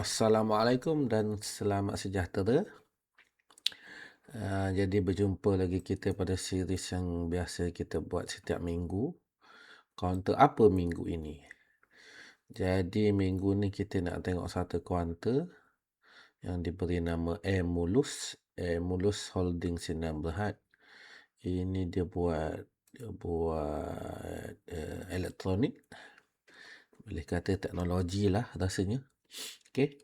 Assalamualaikum dan selamat sejahtera. Jadi berjumpa lagi kita pada series yang biasa kita buat setiap minggu. Kaunter apa minggu ini? Jadi minggu ni kita nak tengok satu kaunter yang diberi nama Airmulus. Airmulus Holding Sdn Bhd. Ini dia buat elektronik. Boleh kata teknologi lah rasanya. Okay.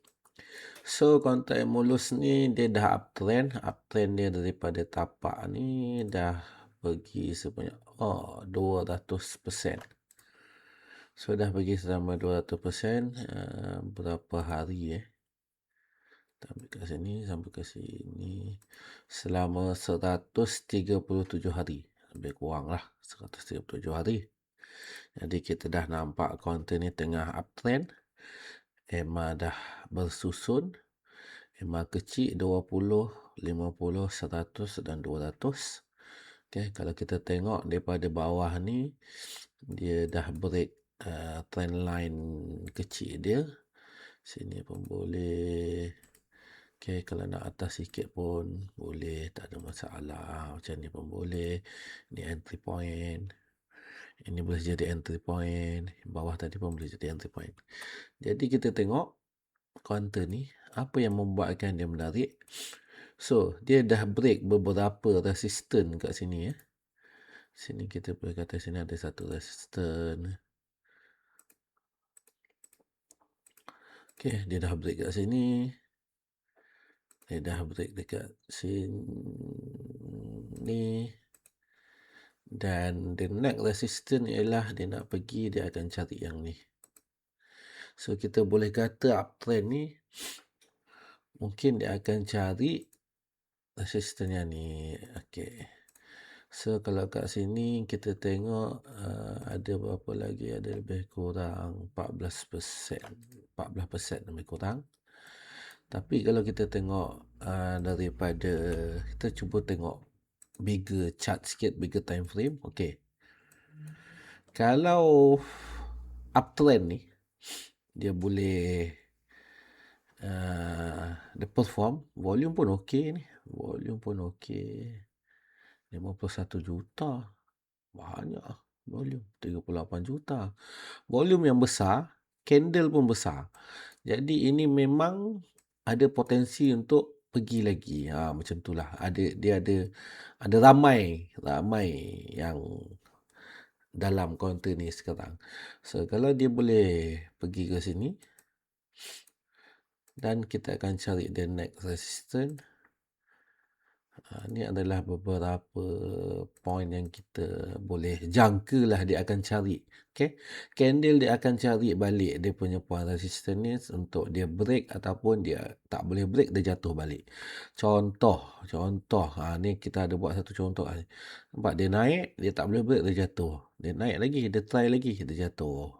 So, kaunter Airmulus ni dia dah uptrend. Uptrend dia daripada tapak ni dah pergi sebanyak 200%. So, dah pergi selama 200%. Berapa hari Sampai ke sini, sampai ke sini. Selama 137 hari. Lebih kurang lah 137 hari. Jadi kita dah nampak kaunter ni tengah uptrend. EMA dah bersusun. EMA kecil 20, 50, 100 dan 200. Okay, kalau kita tengok daripada bawah ni, dia dah break trend line kecil dia. Sini pun boleh. Okay, kalau nak atas sikit pun boleh, tak ada masalah. Macam ni pun boleh. Ni entry point. Ini boleh jadi entry point. Bawah tadi pun boleh jadi entry point. Jadi kita tengok kaunter ni, apa yang membuatkan dia menarik. So, dia dah break beberapa resisten kat sini Sini kita boleh kata sini ada satu resisten. Okay, dia dah break kat sini. Dia dah break dekat sini. Dan the next resistance ialah dia nak pergi, dia akan cari yang ni. So, kita boleh kata uptrend ni, mungkin dia akan cari resistance yang ni. Okay. So, kalau kat sini kita tengok ada berapa lagi? Ada lebih kurang 14%. 14% lebih kurang. Tapi kalau kita tengok daripada, kita cuba tengok bigger chart sikit, bigger time frame. Okay. Kalau uptrend ni, dia boleh dia perform, volume pun okey ni. Volume pun okey. 51 juta. Banyak volume. 38 juta. Volume yang besar, candle pun besar. Jadi ini memang ada potensi untuk pergi lagi. Macam itulah. Dia ada ramai yang dalam kaunter ni sekarang. So, kalau dia boleh pergi ke sini, dan kita akan cari the next resistance. Ini adalah beberapa point yang kita boleh jangka lah dia akan cari. Okay. Candle dia akan cari balik dia punya point resistance ni untuk dia break ataupun dia tak boleh break, dia jatuh balik. Contoh. Ni kita ada buat satu contoh. Nampak dia naik, dia tak boleh break, dia jatuh. Dia naik lagi, dia try lagi, dia jatuh.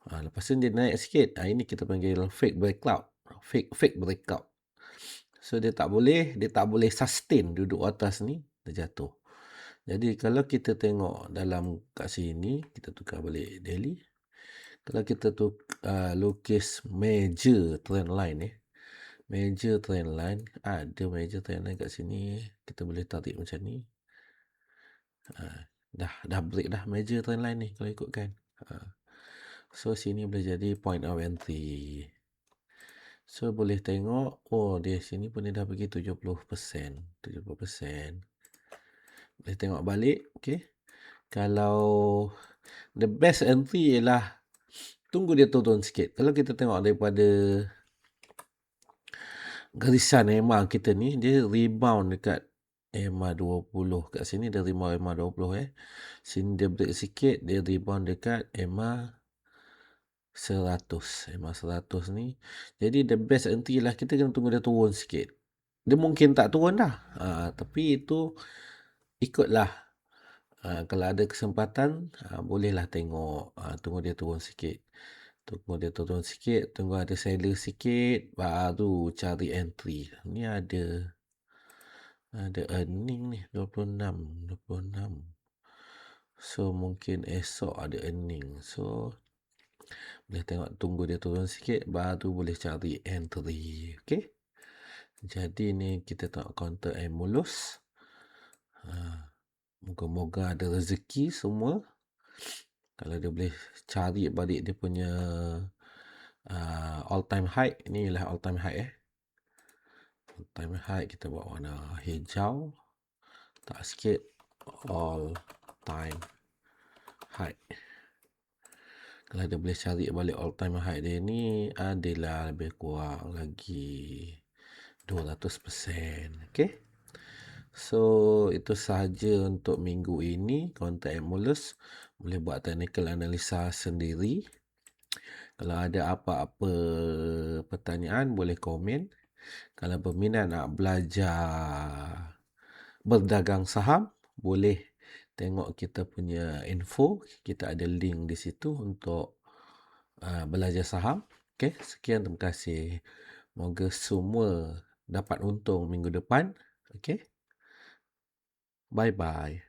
Lepas tu dia naik sikit. Ini kita panggil fake breakout. Fake breakout. So, dia tak boleh sustain duduk atas ni, dia jatuh. Jadi, kalau kita tengok dalam kat sini, kita tukar balik daily. Kalau kita lukis major trend line major trend line, ada major trend line kat sini, kita boleh tarik macam ni. Dah break dah major trend line ni kalau ikutkan. So, sini boleh jadi point of entry. So, boleh tengok, dia sini pun dia dah pergi 70%. 70%. Boleh tengok balik, okay. Kalau the best entry ialah tunggu dia turun sikit. Kalau kita tengok daripada garisan EMA kita ni, dia rebound dekat EMA 20. Kat sini dia rebound EMA 20 Sini dia break sikit, dia rebound dekat EMA 100. EMA 100 ni. Jadi the best entry lah kita kena tunggu dia turun sikit. Dia mungkin tak turun dah. Tapi itu ikutlah. Kalau ada kesempatan, bolehlah tengok. Tunggu dia turun sikit. Tunggu ada seller sikit, baru cari entry. Ni ada earning ni, 26. So, mungkin esok ada earning. So, Boleh tengok, tunggu dia turun sikit, baru boleh cari entry. Okey. Jadi ni kita tengok counter Emulus. Moga-moga ada rezeki semua. Kalau dia boleh cari balik dia punya all time high. Ni ialah all time high all time high kita buat warna hijau. Tak sikit, all time high. Kalau dia boleh cari balik all time high dia ni, adalah lebih kurang lagi 200%. Okay. So itu sahaja untuk minggu ini. Counter Emulus boleh buat technical analisa sendiri. Kalau ada apa-apa pertanyaan boleh komen. Kalau berminat nak belajar berdagang saham, boleh tengok kita punya info. Kita ada link di situ untuk belajar saham. Okay, sekian, terima kasih. Moga semua dapat untung minggu depan. Okay, bye-bye.